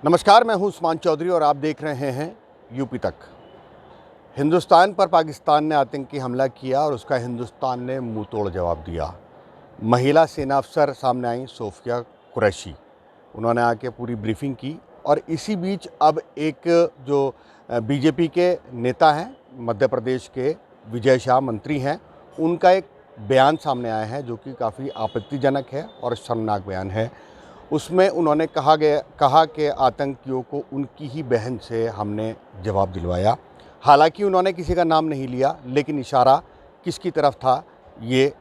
नमस्कार, मैं हूं उस्मान चौधरी और आप देख रहे हैं यूपी तक। हिंदुस्तान पर पाकिस्तान ने आतंकी हमला किया और उसका हिंदुस्तान ने मुंह तोड़ जवाब दिया। महिला सेना अफसर सामने आई, सोफिया कुरैशी। उन्होंने आके पूरी ब्रीफिंग की और इसी बीच अब एक जो बीजेपी के नेता हैं, मध्य प्रदेश के विजय शाह मंत्री हैं, उनका एक बयान सामने आया है जो कि काफ़ी आपत्तिजनक है और शर्मनाक बयान है। उसमें उन्होंने कहा कि आतंकियों को उनकी ही बहन से हमने जवाब दिलवाया। हालांकि उन्होंने किसी का नाम नहीं लिया, लेकिन इशारा किसकी तरफ था ये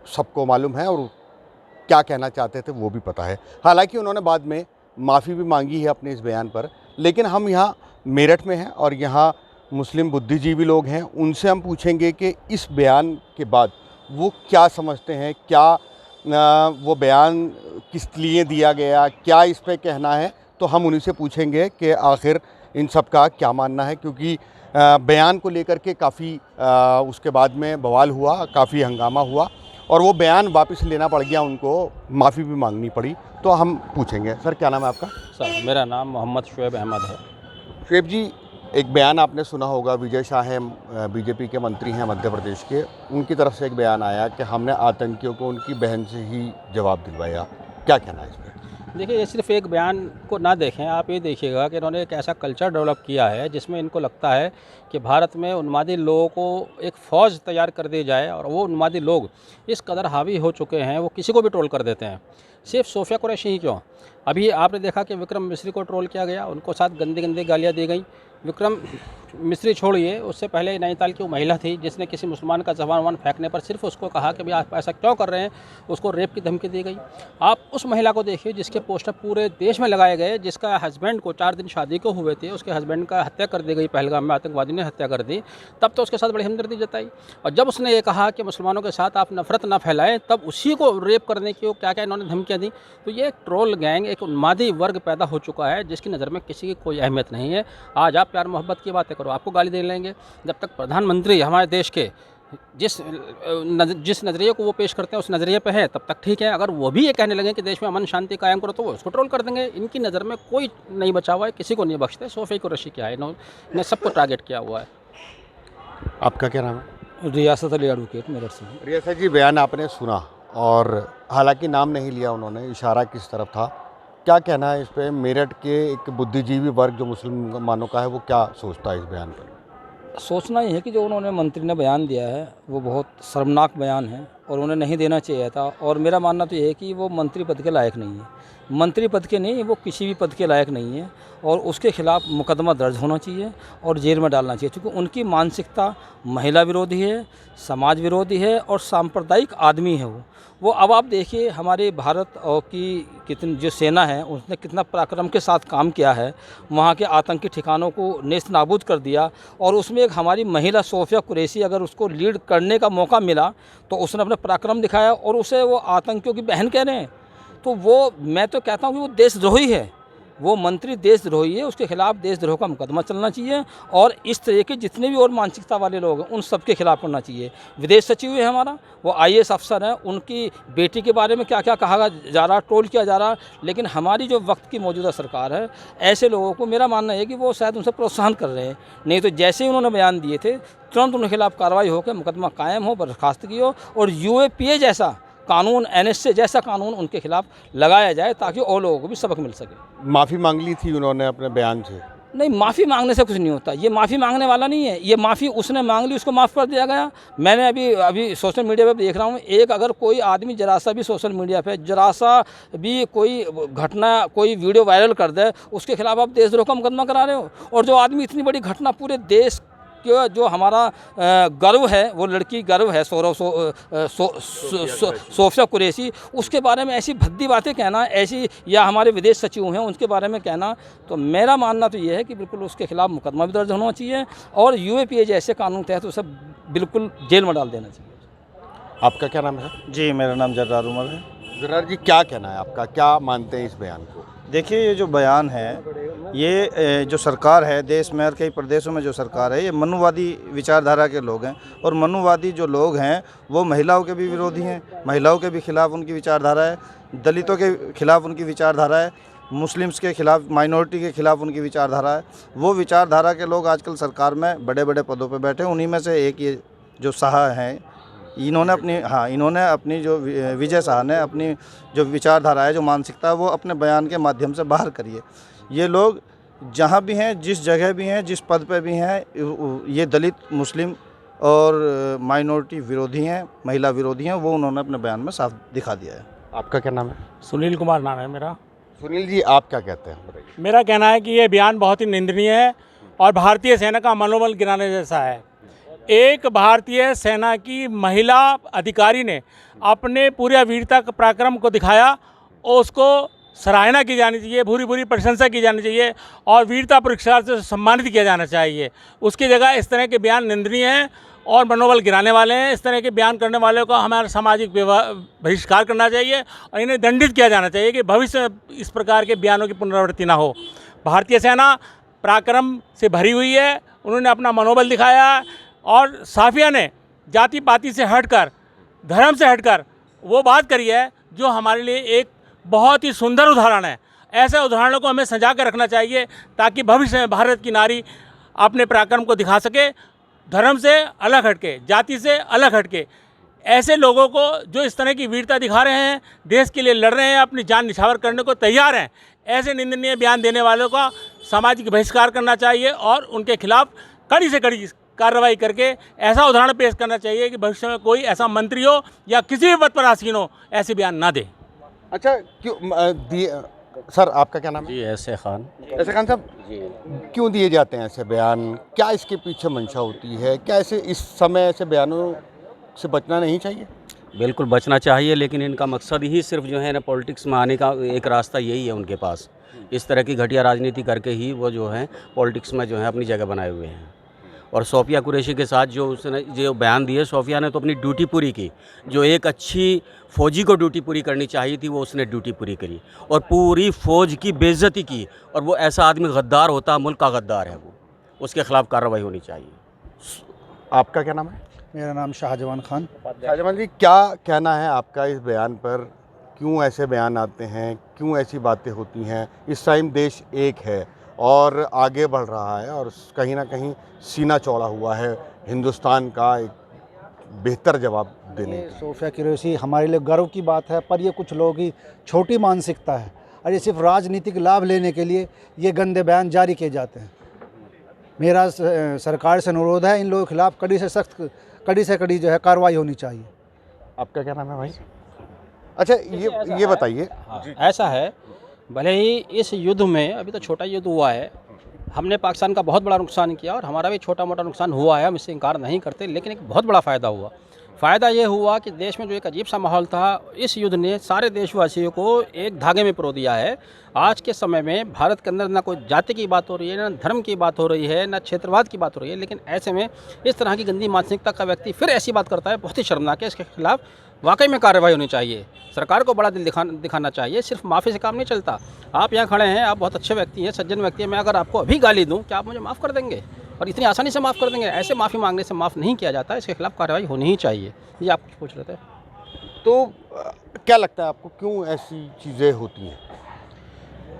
सबको मालूम है और क्या कहना चाहते थे वो भी पता है। हालांकि उन्होंने बाद में माफ़ी भी मांगी है अपने इस बयान पर। लेकिन हम यहाँ मेरठ में हैं और यहाँ मुस्लिम बुद्धिजीवी लोग हैं, उनसे हम पूछेंगे कि इस बयान के बाद वो क्या समझते हैं, क्या वो बयान किस लिए दिया गया, क्या इस पे कहना है। तो हम उन्हीं से पूछेंगे कि आखिर इन सब का क्या मानना है, क्योंकि बयान को लेकर के काफ़ी उसके बाद में बवाल हुआ, काफ़ी हंगामा हुआ और वो बयान वापस लेना पड़ गया, उनको माफ़ी भी मांगनी पड़ी। तो हम पूछेंगे, सर क्या नाम है आपका? सर मेरा नाम मोहम्मद शुएब अहमद है। शुएब जी, एक बयान आपने सुना होगा, विजय शाह हैं, बीजेपी के मंत्री हैं मध्य प्रदेश के, उनकी तरफ से एक बयान आया कि हमने आतंकियों को उनकी बहन से ही जवाब दिलवाया। क्या कहना है इस पर? देखिए, ये सिर्फ एक बयान को ना देखें, आप ये देखिएगा कि इन्होंने एक ऐसा कल्चर डेवलप किया है जिसमें इनको लगता है कि भारत में उन्मादी लोगों को एक फ़ौज तैयार कर दी जाए और वो उन्मादी लोग इस कदर हावी हो चुके हैं, वो किसी को भी ट्रोल कर देते हैं। सिर्फ सोफिया कुरैशी ही क्यों, अभी आपने देखा कि विक्रम मिस्री को ट्रोल किया गया, उनको साथ गंदी गंदी गालियाँ दी गई। विक्रम मिस्री छोड़िए, उससे पहले नैनीताल की वो महिला थी जिसने किसी मुसलमान का जबान फेंकने पर सिर्फ उसको कहा कि भाई आप ऐसा क्यों कर रहे हैं, उसको रेप की धमकी दी गई। आप उस महिला को देखिए जिसके पोस्टर पूरे देश में लगाए गए, जिसका हस्बैंड को 4 दिन शादी को हुए थे, उसके हस्बैंड का हत्या कर दी गई, पहलगाम में आतंकवादी ने हत्या कर दी। तब तो उसके साथ बड़ी हमदर्दी जताई और जब उसने ये कहा कि मुसलमानों के साथ आप नफरत ना फैलाएं, तब उसी को रेप करने की क्या क्या इन्होंने धमकियाँ दी। तो ये एक ट्रोल गैंग, एक उन्मादी वर्ग पैदा हो चुका है जिसकी नज़र में किसी की कोई अहमियत नहीं है। आज आप प्यार मोहब्बत की बातें करो, आपको गाली दे लेंगे। जब तक प्रधानमंत्री हमारे देश के जिस नज़रिए को वो पेश करते हैं उस नज़रिए पे है, तब तक ठीक है। अगर वो भी ये कहने लगे कि देश में अमन शांति कायम करो, तो वो उसको ट्रोल कर देंगे। इनकी नज़र में कोई नहीं बचा हुआ है, किसी को नहीं बख्शते। सोफिया कुरैशी क्या है, इन्होंने सबको टारगेट किया हुआ है। आपका क्या नाम है? रियासत अली एडवोकेट मेरठ से। रियासत जी, बयान आपने सुना और हालांकि नाम नहीं लिया उन्होंने, इशारा किस तरफ था, क्या कहना है इस पे? मेरठ के एक बुद्धिजीवी वर्ग जो मुसलमानों का है, वो क्या सोचता है इस बयान पर? सोचना ही है कि जो उन्होंने मंत्री ने बयान दिया है वो बहुत शर्मनाक बयान है और उन्हें नहीं देना चाहिए था। और मेरा मानना तो ये है कि वो मंत्री पद के लायक नहीं है, मंत्री पद के नहीं, वो किसी भी पद के लायक नहीं है और उसके खिलाफ मुकदमा दर्ज होना चाहिए और जेल में डालना चाहिए, क्योंकि उनकी मानसिकता महिला विरोधी है, समाज विरोधी है और सांप्रदायिक आदमी है वो। अब आप देखिए हमारे भारत और की कितनी जो सेना है उसने कितना पराक्रम के साथ काम किया है, वहाँ के आतंकी ठिकानों को नेस्त नाबूद कर दिया। और उसमें एक हमारी महिला सोफिया कुरैशी, अगर उसको लीड करने का मौका मिला तो उसने अपना पराक्रम दिखाया और उसे वो आतंकियों की बहन कह रहे हैं। तो वो, मैं तो कहता हूँ कि वो देशद्रोही है, वो मंत्री देशद्रोही है, उसके खिलाफ देशद्रोह का मुकदमा चलना चाहिए और इस तरह के जितने भी और मानसिकता वाले लोग हैं उन सब के खिलाफ करना चाहिए। विदेश सचिव है हमारा, वो IAS अफसर हैं, उनकी बेटी के बारे में क्या क्या कहा जा रहा, ट्रोल किया जा रहा। लेकिन हमारी जो वक्त की मौजूदा सरकार है, ऐसे लोगों को मेरा मानना है कि वो शायद उनसे प्रोत्साहन कर रहे हैं। नहीं तो जैसे ही उन्होंने बयान दिए थे तुरंत उनके खिलाफ कार्रवाई होकर मुकदमा कायम हो, बर्खास्तगी हो और UAPA जैसा कानून, NSA जैसा कानून उनके खिलाफ लगाया जाए ताकि और लोगों को भी सबक मिल सके। माफ़ी मांग ली थी उन्होंने अपने बयान से? नहीं, माफ़ी मांगने से कुछ नहीं होता, ये माफ़ी मांगने वाला नहीं है, ये माफ़ी उसने मांग ली, उसको माफ़ कर दिया गया। मैंने अभी सोशल मीडिया पे देख रहा हूँ, एक अगर कोई आदमी जरा सा भी सोशल मीडिया पे जरा सा भी कोई घटना, कोई वीडियो वायरल कर दे, उसके खिलाफ आप देशद्रोह का मुकदमा करा रहे हो। और जो आदमी इतनी बड़ी घटना पूरे देश जो हमारा गर्व है, वो लड़की गर्व है सोफिया कुरैशी, उसके बारे में ऐसी भद्दी बातें कहना, ऐसी, या हमारे विदेश सचिव हैं उनके बारे में कहना, तो मेरा मानना तो ये है कि बिल्कुल उसके खिलाफ मुकदमा भी दर्ज होना चाहिए और UAPA जैसे कानून तहत उसे बिल्कुल जेल में डाल देना चाहिए। आपका क्या नाम है? जी, मेरा नाम जर्रार उमर है। जर्रार जी, क्या कहना है आपका, क्या मानते हैं इस बयान को? देखिए, ये जो बयान है, ये जो सरकार है देश में और कई प्रदेशों में जो सरकार है, ये मनुवादी विचारधारा के लोग हैं और मनुवादी जो लोग हैं वो महिलाओं के भी विरोधी हैं, महिलाओं के भी खिलाफ उनकी विचारधारा है, दलितों के खिलाफ उनकी विचारधारा है। मुस्लिम्स के खिलाफ, माइनॉरिटी के खिलाफ उनकी विचारधारा है। वो विचारधारा के लोग आजकल सरकार में बड़े बड़े पदों पे बैठे हैं। उन्हीं में से एक ये जो शाह हैं, इन्होंने अपनी जो विजय शाह ने अपनी जो विचारधारा है, जो मानसिकता है, वो अपने बयान के माध्यम से बाहर करी है। ये लोग जहाँ भी हैं, जिस जगह भी हैं, जिस पद पे भी हैं, ये दलित, मुस्लिम और माइनॉरिटी विरोधी हैं, महिला विरोधी हैं, वो उन्होंने अपने बयान में साफ दिखा दिया है। आपका क्या नाम है? सुनील कुमार नाम है मेरा। सुनील जी, आप क्या कहते हैं, बताइए। मेरा कहना है कि ये बयान बहुत ही निंदनीय है और भारतीय सेना का मनोबल गिराने जैसा है। एक भारतीय सेना की महिला अधिकारी ने अपने पूरे वीरता पराक्रम को दिखाया और उसको सराहना की जानी चाहिए, भूरी भूरी प्रशंसा की जानी चाहिए और वीरता पुरस्कार से सम्मानित किया जाना चाहिए। उसकी जगह इस तरह के बयान निंदनीय हैं और मनोबल गिराने वाले हैं। इस तरह के बयान करने वालों को हमारा सामाजिक बहिष्कार करना चाहिए और इन्हें दंडित किया जाना चाहिए कि भविष्य में इस प्रकार के बयानों की पुनरावृत्ति ना हो। भारतीय सेना पराक्रम से भरी हुई है, उन्होंने अपना मनोबल दिखाया और साफिया ने जाति पाति से हटकर, धर्म से हटकर वो बात करी है जो हमारे लिए एक बहुत ही सुंदर उदाहरण है। ऐसे उदाहरणों को हमें सजा कर रखना चाहिए ताकि भविष्य में भारत की नारी अपने पराक्रम को दिखा सके, धर्म से अलग हटके, जाति से अलग हटके। ऐसे लोगों को जो इस तरह की वीरता दिखा रहे हैं, देश के लिए लड़ रहे हैं, अपनी जान निछावर करने को तैयार हैं, ऐसे निंदनीय बयान देने वालों का सामाजिक बहिष्कार करना चाहिए और उनके खिलाफ कड़ी से कड़ी कार्रवाई करके ऐसा उदाहरण पेश करना चाहिए कि भविष्य में कोई ऐसा मंत्री हो या किसी भी पद पर आसीन हो ऐसे बयान ना दे। अच्छा, क्यों सर, आपका क्या नाम है? जी, ऐसे खान। ऐसे खान साहब, क्यों दिए जाते हैं ऐसे बयान? क्या इसके पीछे मंशा होती है? क्या ऐसे इस समय ऐसे बयानों से बचना नहीं चाहिए? बिल्कुल बचना चाहिए, लेकिन इनका मकसद ही सिर्फ जो है ना पॉलिटिक्स में आने का एक रास्ता यही है उनके पास। इस तरह की घटिया राजनीति करके ही वो जो है पॉलिटिक्स में जो है अपनी जगह बनाए हुए हैं। और सोफिया कुरैशी के साथ जो उसने जो बयान दिए, सोफिया ने तो अपनी ड्यूटी पूरी की। जो एक अच्छी फ़ौजी को ड्यूटी पूरी करनी चाहिए थी, वो उसने ड्यूटी पूरी करी और पूरी फ़ौज की बेइज्जती की। और वो ऐसा आदमी गद्दार होता, मुल्क का गद्दार है वो, उसके खिलाफ कार्रवाई होनी चाहिए। आपका क्या नाम है? मेरा नाम शाहजवान खान। शाहजवान जी, क्या कहना है आपका इस बयान पर? क्यों ऐसे बयान आते हैं? क्यों ऐसी बातें होती हैं? इस टाइम देश एक है और आगे बढ़ रहा है और कहीं ना कहीं सीना चौड़ा हुआ है हिंदुस्तान का एक बेहतर जवाब देने के लिए। सोफिया कुरैशी हमारे लिए गर्व की बात है, पर ये कुछ लोगों की छोटी मानसिकता है और ये सिर्फ राजनीतिक लाभ लेने के लिए ये गंदे बयान जारी किए जाते हैं। मेरा सरकार से अनुरोध है, इन लोगों के खिलाफ कड़ी से कड़ी जो है कार्रवाई होनी चाहिए। आपका क्या नाम है भाई? अच्छा, ये बताइए। ऐसा है, भले ही इस युद्ध में अभी तो छोटा युद्ध हुआ है, हमने पाकिस्तान का बहुत बड़ा नुकसान किया और हमारा भी छोटा मोटा नुकसान हुआ है, हम इससे इनकार नहीं करते, लेकिन एक बहुत बड़ा फ़ायदा हुआ। फ़ायदा ये हुआ कि देश में जो एक अजीब सा माहौल था, इस युद्ध ने सारे देशवासियों को एक धागे में पिरो दिया है। आज के समय में भारत के अंदर ना कोई जाति की बात हो रही है, ना धर्म की बात हो रही है, ना क्षेत्रवाद की बात हो रही है, लेकिन ऐसे में इस तरह की गंदी मानसिकता का व्यक्ति फिर ऐसी बात करता है, बहुत ही शर्मनाक है। इसके खिलाफ वाकई में कार्रवाई होनी चाहिए। सरकार को बड़ा दिल दिखाना चाहिए, सिर्फ माफ़ी से काम नहीं चलता। आप यहाँ खड़े हैं, आप बहुत अच्छे व्यक्ति हैं, सज्जन व्यक्ति हैं, मैं अगर आपको अभी गाली दूँ, क्या आप मुझे माफ़ कर देंगे? और इतनी आसानी से माफ़ कर देंगे? ऐसे माफ़ी मांगने से माफ़ नहीं किया जाता, इसके खिलाफ कार्रवाई होनी ही चाहिए। ये आप कुछ पूछ रहे थे? तो क्या लगता है आपको, क्यों ऐसी चीज़ें होती हैं?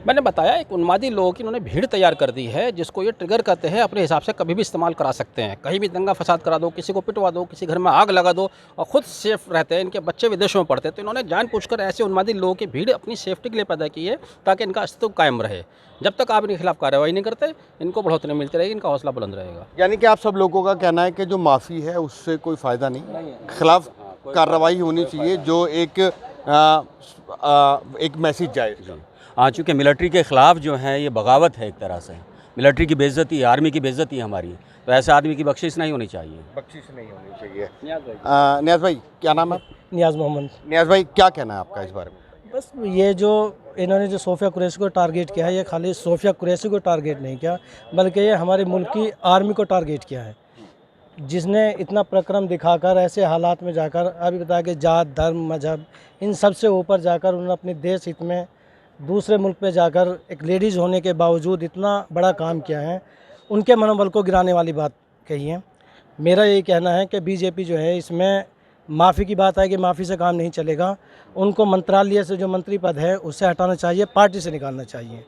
मैंने बताया, एक उन्मादी लोगों की इन्होंने भीड़ तैयार कर दी है, जिसको ये ट्रिगर करते हैं, अपने हिसाब से कभी भी इस्तेमाल करा सकते हैं। कहीं भी दंगा फसाद करा दो, किसी को पिटवा दो, किसी घर में आग लगा दो और ख़ुद सेफ रहते हैं। इनके बच्चे विदेशों में पढ़ते हैं, तो इन्होंने जानबूझकर ऐसे उन्मादी लोगों की भीड़ अपनी सेफ्टी के लिए पैदा की है ताकि इनका अस्तित्व कायम रहे। जब तक आप इनके खिलाफ कार्रवाई नहीं करते, इनको बढ़ोतरी मिलती रहेगी, इनका हौसला बुलंद रहेगा। यानी कि आप सब लोगों का कहना है कि जो माफ़ी है उससे कोई फ़ायदा नहीं, खिलाफ कार्रवाई होनी चाहिए, जो एक मैसेज जाए। हाँ, चूँकि मिलिट्री के ख़िलाफ़ जो है ये बगावत है, एक तरह से मिलिट्री की बेइज्जती है, आर्मी की बेइज्जती है हमारी, तो ऐसे आदमी की बख्शिश नहीं होनी चाहिए। बख्शिश नहीं होनी चाहिए। नियाज़ भाई, क्या नाम है? नियाज़ मोहम्मद। नियाज़ भाई, क्या कहना है आपका इस बारे में? बस ये जो इन्होंने जो सोफिया कुरैशी को टारगेट किया है, ये खाली सोफिया कुरैशी को टारगेट नहीं किया, बल्कि ये हमारे मुल्क की आर्मी को टारगेट किया है, जिसने इतना प्रक्रम दिखाकर ऐसे हालात में जाकर, अभी बताया कि जात, धर्म, मजहब, इन सब से ऊपर जाकर उन्होंने अपने देश हित में दूसरे मुल्क पे जाकर एक लेडीज़ होने के बावजूद इतना बड़ा काम किया है। उनके मनोबल को गिराने वाली बात कही है। मेरा यही कहना है कि बीजेपी जो है इसमें माफ़ी की बात है कि माफ़ी से काम नहीं चलेगा। उनको मंत्रालय से जो मंत्री पद है उससे हटाना चाहिए, पार्टी से निकालना चाहिए।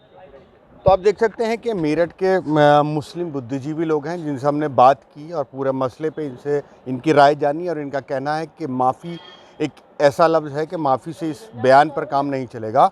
तो आप देख सकते हैं कि मेरठ के मुस्लिम बुद्धिजीवी लोग हैं जिनसे हमने बात की और पूरे मसले पे इनसे इनकी राय जानी, और इनका कहना है कि माफ़ी एक ऐसा लफ्ज़ है कि माफ़ी से इस बयान पर काम नहीं चलेगा।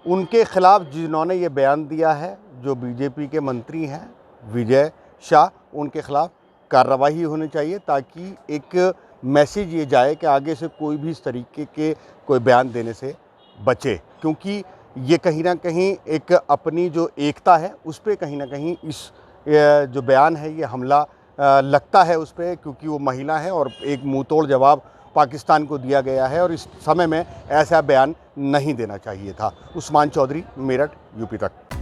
उनके ख़िलाफ़ जिन्होंने ये बयान दिया है, जो बीजेपी के मंत्री हैं विजय शाह, उनके ख़िलाफ़ कार्रवाई होनी चाहिए ताकि एक मैसेज ये जाए कि आगे से कोई भी इस तरीके के कोई बयान देने से बचे, क्योंकि ये कहीं ना कहीं एक अपनी जो एकता है उस पर कहीं ना कहीं इस जो बयान है ये हमला लगता है उस पर, क्योंकि वो महिला है और एक मुंह तोड़ जवाब पाकिस्तान को दिया गया है और इस समय में ऐसा बयान नहीं देना चाहिए था। उस्मान चौधरी, मेरठ, यूपी तक।